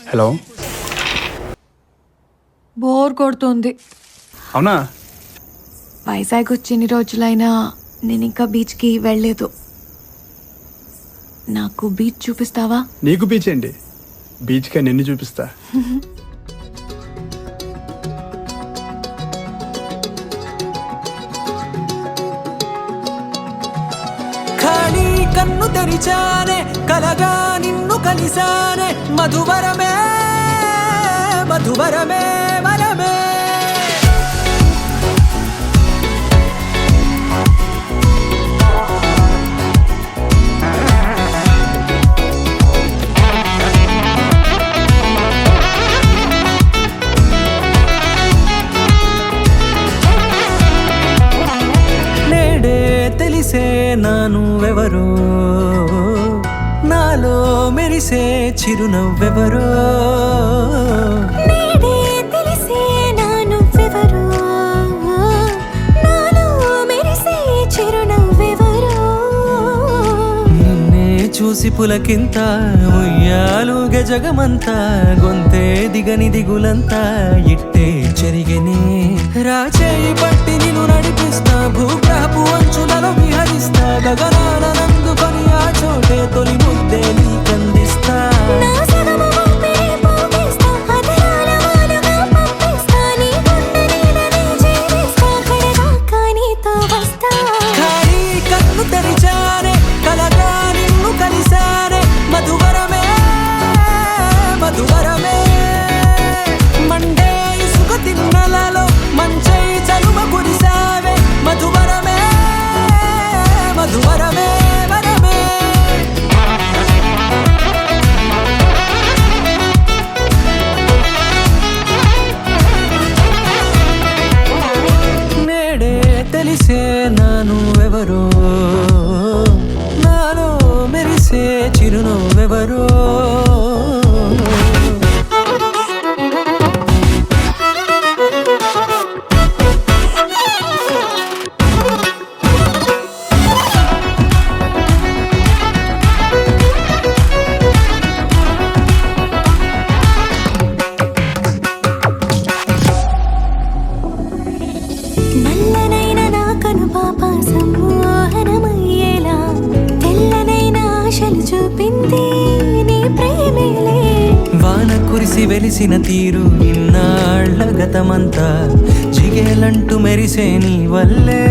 Hello. Bore కొడుతుంది. అవునా? వైజాగ్ వచ్చి ఎన్ని రోజులైనా నేను ఇంకా బీచ్కి వెళ్ళలేదు. నాకు బీచ్ చూపిస్తావా? నీకు బీచ్ ఏంటి, బీచ్కే నిన్ను చూపిస్తా. ఖాళీ కన్ను తెరిచానే, కలగా నిన్ను కలిసానే, మధువరమే మధువరమే వరమే. నేడే తెలిసే నానువెవరో, నాలో మెరిసే చిరునవ్వెవరో. నేడే తెలిసే నానువెవరో, నాలో మెరిసే చిరునవ్వెవరో. నిన్నే చూసి పులకింత ఉయ్యాలుగ జగమంతా, గొంతే దిగని దిగులంతా ఇట్టే చెరిగనే. రాచేయి పట్టి నిన్ను నడిపిస్తా, భూగ్రహపు అంచులలో విహరిస్తా, గగనాల నందుకొని ఆ చోటే తొలి ముద్దే నీకందిస్తా. నా సగము ఊపిరి పోగేస్తా, అధరాల వాలుగా పంపిస్తా, నీ గుండె నీడనే జీవిస్తా, కడదాకా నీతో వస్తా. ఖాళీ కన్ను తెరిచానే, కలగా నిన్ను కలిసానే, మధువరమే మధువరమే. మండే ఇసుక తిన్నలలో మంచై చలువ కురిసావే, మధువరమే మధువరమే వరమే. నేడే తెలిసే నానువెవరో, నాలో మెరిసే చిరునవ్వెవరో. నల్లనైన నా కనుపాప సమ్మోహనమయ్యేలా, తెల్లనైన ఆశలు చూపింది నీ ప్రేమేలే. వాన కురిసి వెలిసిన తీరు ఇన్నాళ్ల గతమంతా, జిగేలంటూ మెరిసే నీ వల్లే.